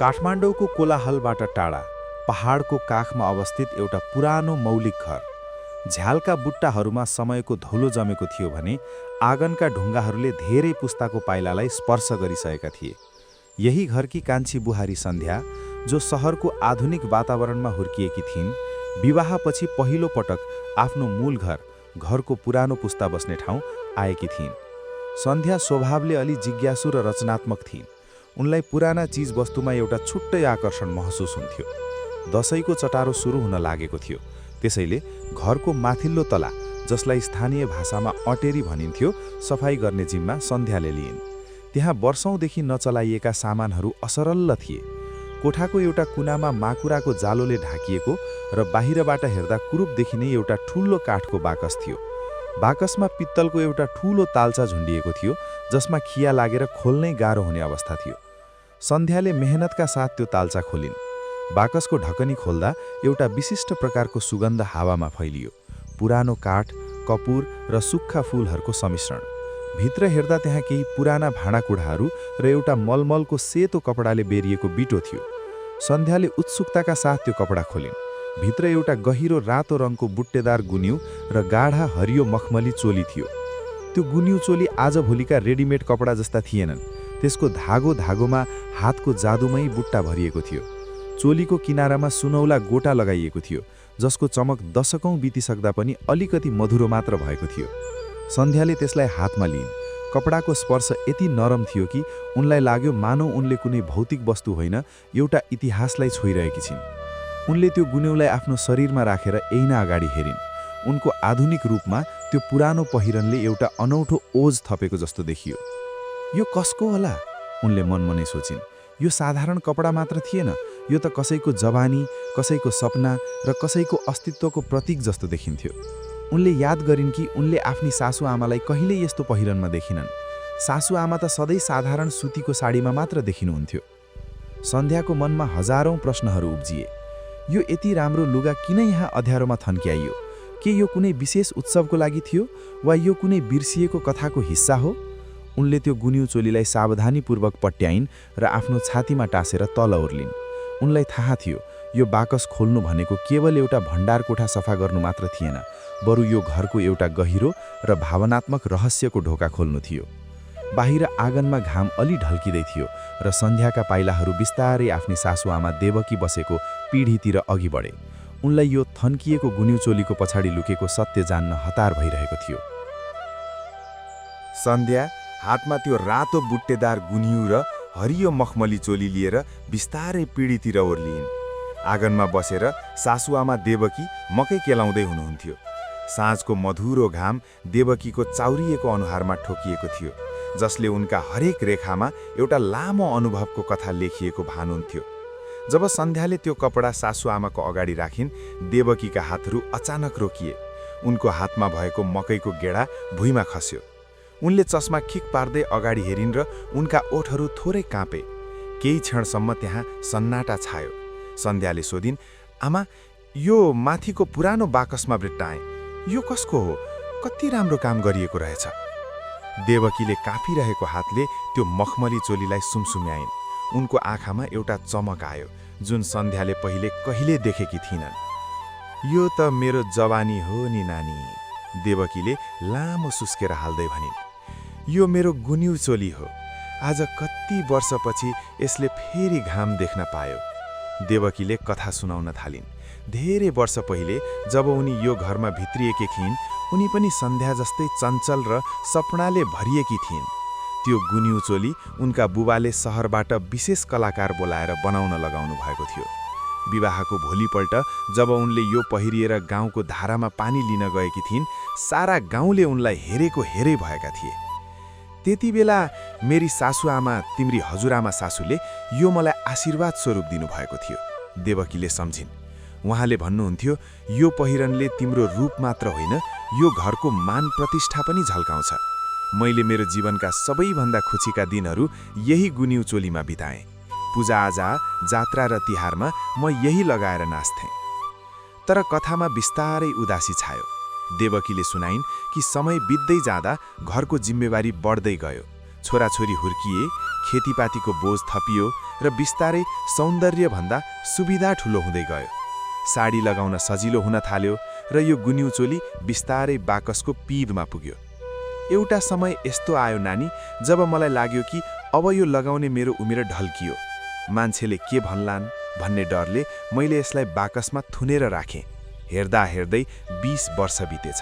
काठमाडौँको कोलाहलबाट टाढा पहाडको काखमा अवस्थित एउटा पुरानो मौलिक घर। झ्यालका बुट्टाहरूमा समयको धौलो जमेको थियो भने आँगनका ढुङ्गाहरूले धेरै पुस्ताको पाइलालाई स्पर्श गरिसकेका थिए। यही घरकी कान्छी बुहारी सन्ध्या, जो सहरको आधुनिक वातावरणमा हुर्किएकी थिइन्, विवाहपछि पहिलो पटक आफ्नो मूल घरको पुरानो पुस्ता बस्ने ठाउँ आएकी थिइन्। सन्ध्या स्वभावले अलि जिज्ञासु र रचनात्मक थिइन्। उनलाई पुराना चीजवस्तुमा एउटा छुट्टै आकर्षण महसुस हुन्थ्यो। दशैंको चटारो सुरु हुन लागेको थियो, त्यसैले घरको माथिल्लो तला, जसलाई स्थानीय भाषामा अटेरी भनिन्थ्यो, सफाई गर्ने जिम्मा सन्ध्याले लिइन्। त्यहाँ वर्षौंदेखि नचलाइएका सामानहरू असरल्ल थिए। कोठाको एउटा कुनामा माकुराको जालोले ढाकिएको र बाहिरबाट हेर्दा कुरूप देखिने एउटा ठूलो काठको बाकस थियो। बाकसमा पित्तलको एउटा ठूलो ताल्चा झुन्डिएको थियो, जसमा खिया लागेर खोल्नै गाह्रो हुने अवस्था थियो। सन्ध्याले मेहनतका साथ त्यो ताल्चा खोलिन्। बाकसको ढकनी खोल्दा एउटा विशिष्ट प्रकारको सुगन्ध हावामा फैलियो। पुरानो काठ, कपुर र सुक्खा फूलहरूको सम्मिश्रण। भित्र हेर्दा त्यहाँ केही पुराना भाँडाकुँडाहरू र एउटा मलमलको सेतो कपडाले बेरिएको बिटो थियो। सन्ध्याले उत्सुकताका साथ त्यो कपडा खोलिन्। भित्र एउटा गहिरो रातो रङको बुट्टेदार गुन्यू र गाढा हरियो मखमली चोली थियो। त्यो गुन्यू चोली आजभोलिका रेडिमेड कपडा जस्ता थिएनन्। त्यसको धागोमा हातको जादुमयी बुट्टा भरिएको थियो। चोलीको किनारामा सुनौला गोटा लगाइएको थियो, जसको चमक दशकौं बितिसक्दा पनि अलिकति मधुरो मात्र भएको थियो। सन्ध्याले त्यसलाई हातमा लिइन्। कपडाको स्पर्श यति नरम थियो कि उनलाई लाग्यो मानौ उनले कुनै भौतिक वस्तु होइन, एउटा इतिहासलाई छोइरहेकी छिन्। उनले त्यो गुन्यूलाई आफ्नो शरीरमा राखेर ऐना अगाडि हेरिन्। उनको आधुनिक रूपमा त्यो पुरानो पहिरनले एउटा अनौठो ओज थपेको जस्तो देखियो। यो कसको होला? उनले मनमनै सोचिन्। यो साधारण कपडा मात्र थिएन, यो त कसैको जवानी, कसैको सपना र कसैको अस्तित्वको प्रतीक जस्तो देखिन्थ्यो। उनले याद गरिन् कि उनले आफ्नी सासुआमालाई कहिल्यै यस्तो पहिरनमा देखिनन्। सासुआमा त सधैँ साधारण सुतीको साडीमा मात्र देखिनुहुन्थ्यो। सन्ध्याको मनमा हजारौं प्रश्नहरू उब्जिए। यो यति राम्रो लुगा किन यहाँ अँध्यारोमा थन्क्याइयो? के यो कुनै विशेष उत्सवको लागि थियो, वा यो कुनै बिर्सिएको कथाको हिस्सा हो? उनले त्यो गुन्यू चोलीलाई सावधानीपूर्वक पट्याइन् र आफ्नो छातीमा टाँसेर तल ओर्लिन्। उनलाई थाहा थियो, यो बाकस खोल्नु भनेको केवल एउटा भण्डार कोठा सफा गर्नु मात्र थिएन, बरु यो घरको एउटा गहिरो र भावनात्मक रहस्यको ढोका खोल्नु थियो। बाहिर आँगनमा घाम अलि ढल्किँदै थियो र सन्ध्याका पाइलाहरू बिस्तारै आफ्नी सासुआमा देवकी बसेको पिँढीतिर अघि बढे। उनलाई यो थन्किएको गुन्यू चोलीको पछाडि लुकेको सत्य जान्न हतार भइरहेको थियो। सन्ध्या हातमा त्यो रातो बुट्टेदार गुन्यू र हरियो मखमली चोली लिएर बिस्तारै पिँढीतिर ओर्लिइन्। आँगनमा बसेर सासुआमा देवकी मकै केलाउँदै हुनुहुन्थ्यो। साँझको मधुरो घाम देवकीको चाउरिएको अनुहारमा ठोकिएको थियो, जसले उनका हरेक रेखामा एउटा लामो अनुभवको कथा लेखिएको भानुहुन्थ्यो। जब सन्ध्याले त्यो कपडा सासुआमाको अगाडि राखिन्, देवकीका हातहरू अचानक रोकिए। उनको हातमा भएको मकैको गेडा भुइँमा खस्यो। उनले चस्मा खिक पार्दै अगाडि हेरिन् र उनका ओठहरू थोरै काँपे। केही क्षणसम्म त्यहाँ सन्नाटा छायो। सन्ध्याले सोधिन्, आमा, यो माथिको पुरानो बाकसमा भेट्टाएँ, यो कसको हो? कति राम्रो काम गरिएको रहेछ। देवकीले काँपिरहेको हातले त्यो मखमली चोलीलाई सुमसुम्याइन्। उनको आँखामा एउटा चमक आयो, जुन सन्ध्याले पहिले कहिले देखेकी थिइनन्। यो त मेरो जवानी हो नि नानी, देवकीले लामो सुस्केर हाल्दै भनिन्। यो मेरो गुन्यू चोली हो। आज कति वर्षपछि यसले फेरि घाम देख्न पायो। देवकीले कथा सुनाउन थालिन्। धेरै वर्ष पहिले जब उनी यो घरमा भित्रिएकी थिइन्, उनी पनि सन्ध्या जस्तै चञ्चल र सपनाले भरिएकी थिइन्। त्यो गुन्यू चोली उनका बुबाले सहरबाट विशेष कलाकार बोलाएर बनाउन लगाउनु भएको थियो। विवाहको भोलिपल्ट जब उनले यो पहिरिएर गाउँको धारामा पानी लिन गएकी थिइन्, सारा गाउँले उनलाई हेरेको हेरै भएका थिए। त्यति बेला मेरी सासुआमा, तिम्री हजुरआमा सासूले यो मलाई आशीर्वाद स्वरूप दिनुभएको थियो, देवकीले सम्झिन्। उहाँले भन्नुहुन्थ्यो, यो पहिरनले तिम्रो रूप मात्र होइन, यो घरको मान प्रतिष्ठा पनि झल्काउँछ। मैले मेरो जीवनका सबैभन्दा खुसीका दिनहरू यही गुन्यू चोलीमा बिताएँ। पूजाआजा, जात्रा र तिहारमा म यही लगाएर नाच्थेँ। तर कथामा बिस्तारै उदासी छायो। देवकीले सुनाइन् कि समय बित्दै जाँदा घरको जिम्मेवारी बढ्दै गयो। छोराछोरी हुर्किए, खेतीपातीको बोझ थपियो, र बिस्तारै सौन्दर्यभन्दा सुविधा ठुलो हुँदै गयो। साडी लगाउन सजिलो हुन थाल्यो र यो गुन्यू चोली बिस्तारै बाकसको पिँधमा पुग्यो। एउटा समय यस्तो आयो नानी, जब मलाई लाग्यो कि अब यो लगाउने मेरो उमेर ढल्कियो। मान्छेले के भन्लान् भन्ने डरले मैले यसलाई बाकसमा थुनेर राखेँ। हेर्दा हेर्दै 20 वर्ष बितेछ।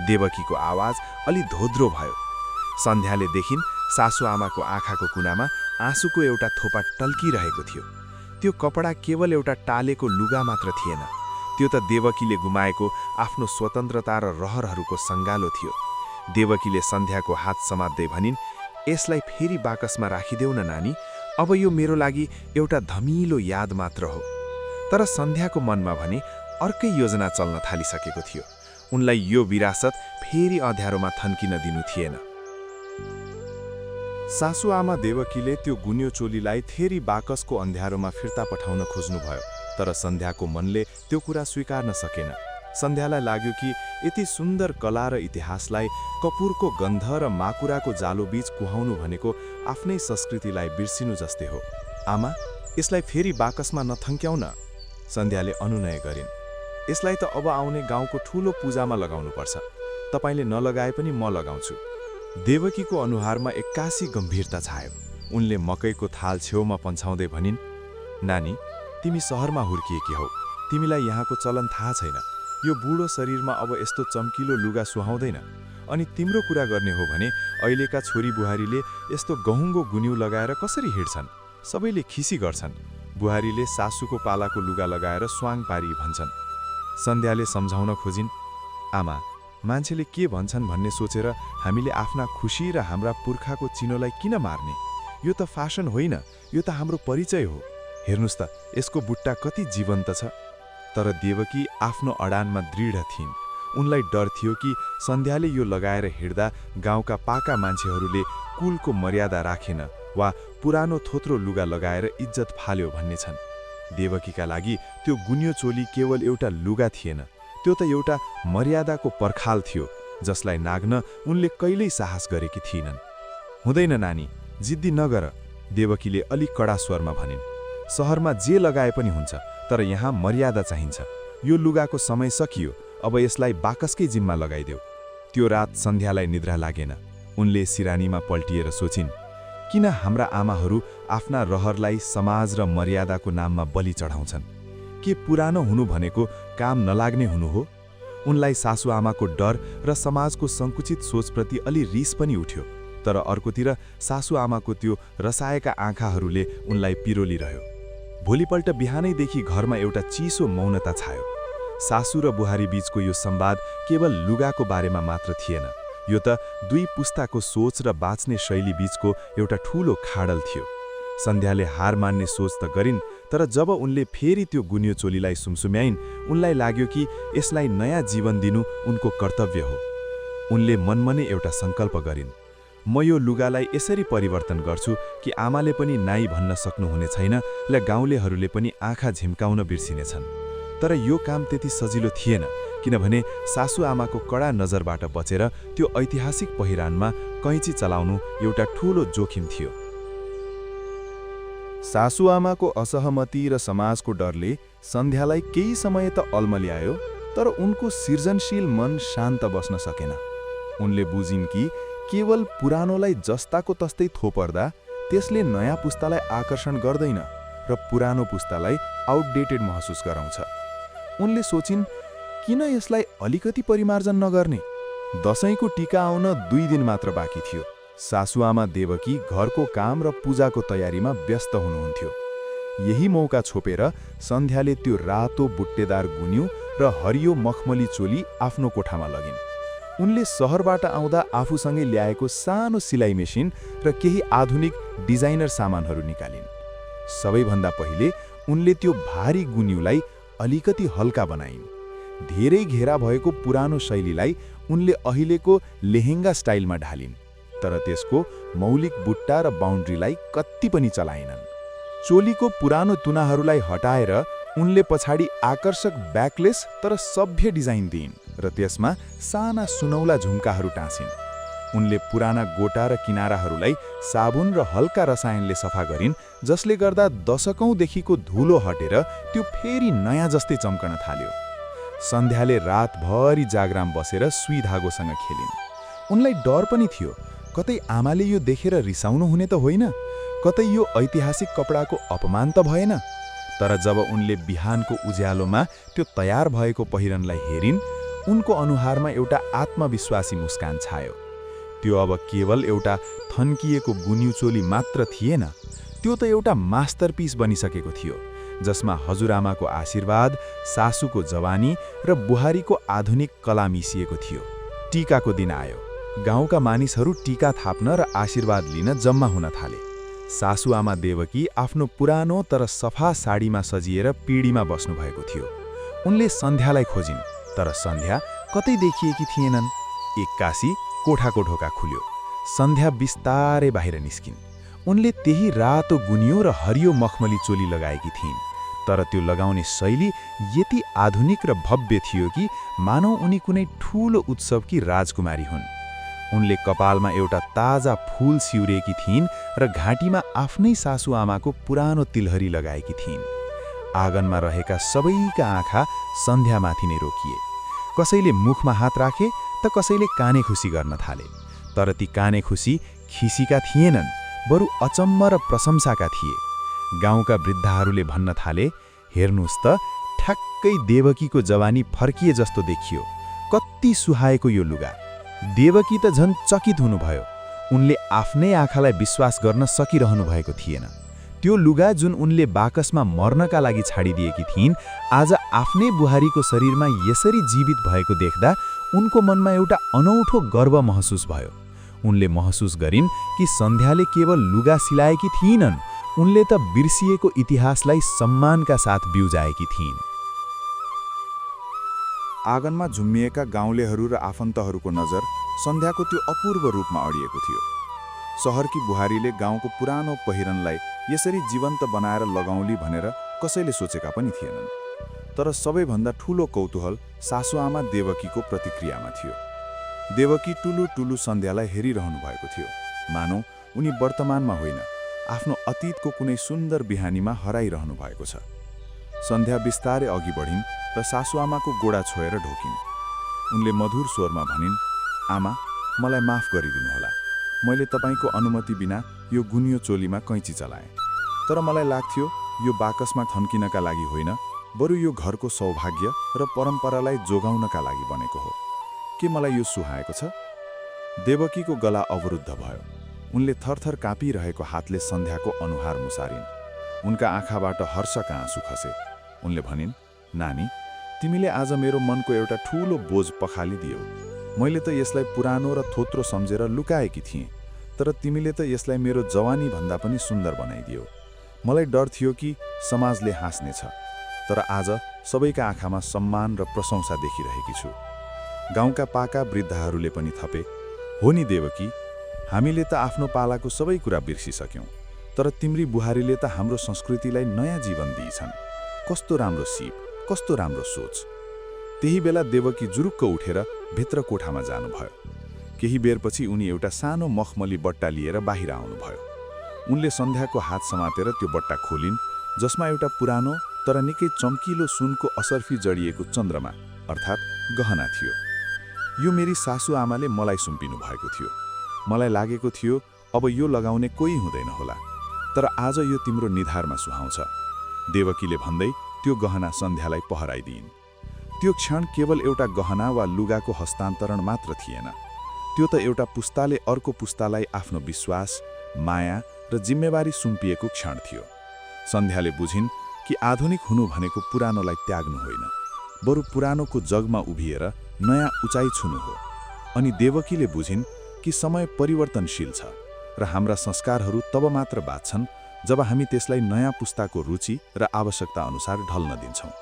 देवकीको आवाज अलि धोद्रो भयो। सन्ध्याले देखिन् सासुआमाको आँखाको कुनामा आँसुको एउटा थोपा टल्किरहेको थियो। त्यो कपडा केवल एउटा टालेको लुगा मात्र थिएन, त्यो त देवकीले गुमाएको आफ्नो स्वतन्त्रता र रहरहरूको सङ्गालो थियो। देवकीले सन्ध्याको हात समात्दै भनिन्, यसलाई फेरि बाकसमा राखिदेऊ न नानी, अब यो मेरो लागि एउटा धमिलो याद मात्र हो। तर सन्ध्याको मनमा भने अर्कै योजना चल्न थालिसकेको थियो। उनलाई यो विरासत फेरि अँध्यारोमा थन्किन दिनु थिएन। सासुआमा देवकीले त्यो गुन्यो चोलीलाई फेरि बाकसको अँध्यारोमा फिर्ता पठाउन खोज्नुभयो, तर सन्ध्याको मनले त्यो कुरा स्वीकार्न सकेन। सन्ध्यालाई लाग्यो कि यति सुन्दर कला र इतिहासलाई कपुरको गन्ध र माकुराको जालोबीच कुहाउनु भनेको आफ्नै संस्कृतिलाई बिर्सिनु जस्तै हो। आमा, यसलाई फेरि बाकसमा नथन्क्याउ न, सन्ध्याले अनुनय गरिन्। यसलाई त अब आउने गाउँको ठूलो पूजामा लगाउनुपर्छ। तपाईले नलगाए पनि म लगाउँछु। देवकीको अनुहारमा एक्कासी गम्भीरता छायो। उनले मकैको थाल छेउमा पन्छाउँदै भनिन्, नानी, तिमी सहरमा हुर्किएकी हौ, तिमीलाई यहाँको चलन थाहा छैन। यो बुढो शरीरमा अब यस्तो चम्किलो लुगा सुहाउँदैन। अनि तिम्रो कुरा गर्ने हो भने अहिलेका छोरी बुहारीले यस्तो गहुँगो गुन्यू लगाएर कसरी हिँड्छन्? सबैले खिसी गर्छन्। बुहारीले सासूको पालाको लुगा लगाएर स्वाङ पारी भन्छन्। सन्ध्याले सम्झाउन खोजिन्, आमा, मान्छेले के भन्छन् भन्ने सोचेर हामीले आफ्ना खुसी र हाम्रा पुर्खाको चिनोलाई किन मार्ने? यो त फेसन होइन, यो त हाम्रो परिचय हो। हेर्नुस् त, यसको बुट्टा कति जीवन्त छ। तर देवकी आफ्नो अडानमा दृढ थिइन्। उनलाई डर थियो कि सन्ध्याले यो लगाएर हिँड्दा गाउँका पाका मान्छेहरूले कुलको मर्यादा राखेन वा पुरानो थोत्रो लुगा लगाएर इज्जत फाल्यो भन्ने छन्। देवकीका लागि त्यो गुन्यो चोली केवल एउटा लुगा थिएन, त्यो त एउटा मर्यादाको पर्खाल थियो, जसलाई नाग्न उनले कहिल्यै साहस गरेकी थिइनन्। हुँदैन नानी, जिद्दी नगर, देवकीले अलि कडा स्वरमा भनिन्। सहरमा जे लगाए पनि हुन्छ, तर यहाँ मर्यादा चाहिन्छ। यो लुगाको समय सकियो, अब यसलाई बाकसकै जिम्मा लगाइदेऊ। त्यो रात सन्ध्यालाई निद्रा लागेन। उनले सिरानीमा पल्टिएर सोचिन्, किन हाम्रा आमाहरू आफ्ना रहरलाई समाज र मर्यादाको नाममा बलि चढाउँछन्? के पुरानो हुनु भनेको काम नलाग्ने हुनु हो? उनलाई सासुआमाको डर र समाजको सङ्कुचित सोचप्रति अलि रिस पनि उठ्यो। तर अर्कोतिर सासुआमाको त्यो रसाएका आँखाहरूले उनलाई पिरोलिरह्यो। भोलिपल्ट बिहानैदेखि घरमा एउटा चिसो मौनता छायो। सासु र बुहारी बीचको यो संवाद केवल लुगाको बारेमा मात्र थिएन, यो त दुई पुस्ताको सोच र बाँच्ने शैली बीचको एउटा ठूलो खाडल थियो। सन्ध्याले हार मान्ने सोच त गरिन्, तर जब उनले फेरि त्यो गुन्यो चोलीलाई सुमसुम्याइन्, उनलाई लाग्यो कि यसलाई नयाँ जीवन दिनु उनको कर्तव्य हो। उनले मनमनै एउटा सङ्कल्प गरिन्, म यो लुगालाई यसरी परिवर्तन गर्छु कि आमाले पनि नाइ भन्न सक्नुहुने छैन र गाउँलेहरूले पनि आँखा झिम्काउन बिर्सिनेछन्। तर यो काम त्यति सजिलो थिएन, किनभने सासुआमाको कडा नजरबाट बचेर त्यो ऐतिहासिक पहिरानमा कैँची चलाउनु एउटा ठूलो जोखिम थियो। सासुआमाको असहमति र समाजको डरले सन्ध्यालाई केही समय त अल्मल्यायो, तर उनको सृजनशील मन शान्त बस्न सकेन। उनले बुझिन् कि केवल पुरानोलाई जस्ताको तस्तै थोपर्दा त्यसले नयाँ पुस्तालाई आकर्षण गर्दैन र पुरानो पुस्तालाई आउटडेटेड महसुस गराउँछ। उनले सोचिन्, किन यसलाई अलिकति परिमार्जन नगर्ने? दशैंको टीका आउन 2 दिन मात्र बाँकी थियो। सासुआमा देवकी घरको काम र पूजाको तयारीमा व्यस्त हुनुहुन्थ्यो। यही मौका छोपेर सन्ध्याले त्यो रातो बुट्टेदार गुन्यू र हरियो मखमली चोली आफ्नो कोठामा लगिन्। उनले सहरबाट आउँदा आफूसँगै ल्याएको सानो सिलाइ मेसिन र केही आधुनिक डिजाइनर सामानहरू निकालिन्। सबैभन्दा पहिले उनले त्यो भारी गुन्यूलाई अलिकति हल्का बनाइन्। धेरै घेरा भएको पुरानो शैलीलाई उनले अहिलेको लेहेङ्गा स्टाइलमा ढालिन्, तर त्यसको मौलिक बुट्टा र बाउन्ड्रीलाई कत्ति पनि चलाएनन्। चोलीको पुरानो तुनाहरूलाई हटाएर उनले पछाडि आकर्षक ब्याकलेस तर सभ्य डिजाइन दिइन् र त्यसमा साना सुनौला झुम्काहरू टाँसिन्। उनले पुराना गोटा र किनाराहरूलाई साबुन र हल्का रसायनले सफा गरिन्, जसले गर्दा दशकौंदेखिको धुलो हटेर त्यो फेरि नयाँ जस्तै चम्कन थाल्यो। सन्ध्याले रातभरि जागराम बसेर सुई धागोसँग खेलिन्। उनलाई डर पनि थियो, कतै आमाले यो देखेर रिसाउनु हुने त होइन, कतै यो ऐतिहासिक कपडाको अपमान त भएन। तर जब उनले बिहानको उज्यालोमा त्यो तयार भएको पहिरनलाई हेरिन्, उनको अनुहारमा एउटा आत्मविश्वासी मुस्कान छायो। त्यो अब केवल एउटा थन्किएको गुन्यू चोली मात्र थिएन, त्यो त एउटा मास्टरपिस बनिसकेको थियो, जसमा हजुरआमाको आशीर्वाद, सासूको जवानी र बुहारीको आधुनिक कला मिसिएको थियो। टीकाको दिन आयो। गाउँका मानिसहरू टीका थाप्न र आशीर्वाद लिन जम्मा हुन थाले। सासूआमा देवकी आफ्नो पुरानो तर सफा साडीमा सजिएर पिँढीमा बस्नुभएको थियो। उनले सन्ध्यालाई खोजिन्, तर सन्ध्या कतै देखिएकी थिएनन्। एक्कासी कोठाको ढोका खुल्यो। सन्ध्या बिस्तारै बाहिर निस्किन्। उनले त्यही रातो गुनियो र हरियो मखमली चोली लगाएकी थिइन्, तर त्यो लगाउने शैली यति आधुनिक र भव्य थियो कि मानौ उनी कुनै ठूलो उत्सवकी राजकुमारी हुन्। उनले कपालमा एउटा ताजा फूल सिउरेकी थिइन् र घाँटीमा आफ्नै सासूआमाको पुरानो तिलहरी लगाएकी थिइन्। आँगनमा रहेका सबैका आँखा सन्ध्यामाथि नै रोकिए। कसैले मुखमा हात राखे त कसैले काने खुसी गर्न थाले। तर ती काने खुसी खिसीका थिएनन्, बरु अचम्म र प्रशंसाका थिए। गाउँका वृद्धहरूले भन्न थाले, हेर्नुहोस् त, ठ्याक्कै देवकीको जवानी फर्किए जस्तो देखियो, कति सुहाएको यो लुगा। देवकी त झन् चकित हुनुभयो। उनले आफ्नै आँखालाई विश्वास गर्न सकिरहनु भएको थिएन। त्यो लुगा जुन उनले बाकसमा मर्नका लागि छाडिदिएकी थिइन्, आज आफ्नै बुहारीको शरीरमा यसरी जीवित भएको देख्दा उनको मनमा एउटा अनौठो गर्व महसुस भयो। उनले महसुस गरिन् कि सन्ध्याले केवल लुगा सिलाएकी थिइनन्, उनले त बिर्सिएको इतिहासलाई सम्मानका साथ बिउजाएकी थिइन्। आँगनमा झुम्मिएका गाउँलेहरू र आफन्तहरूको नजर सन्ध्याको त्यो अपूर्व रूपमा अडिएको थियो। सहरकी बुहारीले गाउँको पुरानो पहिरनलाई यसरी जीवन्त बनाएर लगाउँली भनेर कसैले सोचेका पनि थिएनन्। तर सबैभन्दा ठूलो कौतूहल सासूआमा देवकीको प्रतिक्रियामा थियो। देवकी टुलु टुलु सन्ध्यालाई हेरिरहनु भएको थियो, मानौ उनी वर्तमानमा होइन, आफ्नो अतीतको कुनै सुन्दर बिहानीमा हराइरहनु भएको छ। सन्ध्या बिस्तारै अघि बढिन् र सासूआमाको गोडा छोएर ढोकिन्। उनले मधुर स्वरमा भनिन्, आमा, मलाई माफ गरिदिनुहोला। मैले तपाईँको अनुमति बिना यो गुनियो चोलीमा कैँची चलाएँ। तर मलाई लाग्थ्यो यो बाकसमा थन्किनका लागि होइन, बरु यो घरको सौभाग्य र परम्परालाई जोगाउनका लागि बनेको हो। के मलाई यो सुहाएको छ? देवकीको गला अवरुद्ध भयो। उनले थरथर काँपिरहेको हातले सन्ध्याको अनुहार मुसारिन्। उनका आँखाबाट हर्षका आँसु खसे। उनले भनिन्, नानी, तिमीले आज मेरो मनको एउटा ठूलो बोझ पखालिदियौ। मैले त यसलाई पुरानो र थोत्रो सम्झेर लुकाएकी थिएँ, तर तिमीले त यसलाई मेरो जवानी भन्दा पनि सुन्दर बनाइदियौ। मलाई डर थियो कि समाजले हाँस्नेछ, तर आज सबैका आँखामा सम्मान र प्रशंसा देखिरहेकी छु। गाउँका पाका वृद्धहरूले पनि थपे, हो नि देवकी, हामीले त आफ्नो पालाको सबै कुरा बिर्सिसक्यौँ, तर तिम्री बुहारीले त हाम्रो संस्कृतिलाई नयाँ जीवन दिइछन्। कस्तो राम्रो सिप, कस्तो राम्रो सोच। त्यही बेला देवकी जुरुक्क उठेर भित्र कोठामा जानुभयो। केही बेरपछि उनी एउटा सानो मखमली बट्टा लिएर बाहिर आउनुभयो। उनले सन्ध्याको हात समातेर त्यो बट्टा खोलिन्, जसमा एउटा पुरानो तर निकै चम्किलो सुनको असर्फी जडिएको चन्द्रमा अर्थात् गहना थियो। यो मेरी सासूआमाले मलाई सुम्पिनु भएको थियो। मलाई लागेको थियो अब यो लगाउने कोही हुँदैन होला, तर आज यो तिम्रो निधारमा सुहाउँछ, देवकीले भन्दै त्यो गहना सन्ध्यालाई पहराइदिइन्। त्यो क्षण केवल एउटा गहना वा लुगाको हस्तान्तरण मात्र थिएन, त्यो त एउटा पुस्ताले अर्को पुस्तालाई आफ्नो विश्वास, माया र जिम्मेवारी सुम्पिएको क्षण थियो। सन्ध्याले बुझिन् कि आधुनिक हुनु भनेको पुरानोलाई त्याग्नु होइन, बरु पुरानोको जगमा उभिएर नयाँ उचाइ छुनु हो। अनि देवकीले बुझिन् कि समय परिवर्तनशील छ र हाम्रा संस्कारहरू तब मात्र बाँच्छन् जब हामी त्यसलाई नयाँ पुस्ताको रुचि र आवश्यकता अनुसार ढल्न दिन्छौँ।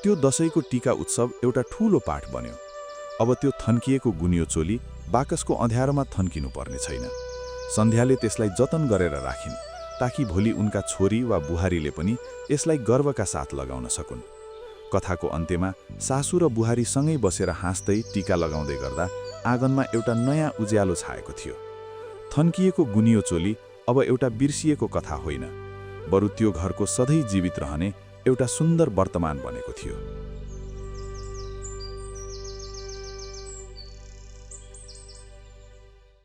त्यो दशैंको टीका उत्सव एउटा ठूलो पाठ बन्यो। अब त्यो थन्किएको गुनियो चोली बाकसको अँध्यारोमा थन्किनु पर्ने छैन। सन्ध्याले त्यसलाई जतन गरेर राखिन्, ताकि भोलि उनका छोरी वा बुहारीले पनि यसलाई गर्वका साथ लगाउन सकुन्। कथाको अन्त्यमा सासू र बुहारी सँगै बसेर हाँस्दै टीका लगाउँदै गर्दा आँगनमा एउटा नयाँ उज्यालो छाएको थियो। थन्किएको गुनियो चोली अब एउटा बिर्सिएको कथा होइन, बरु त्यो घरको सधैँ जीवित रहने एउटा सुन्दर वर्तमान बनेको थियो।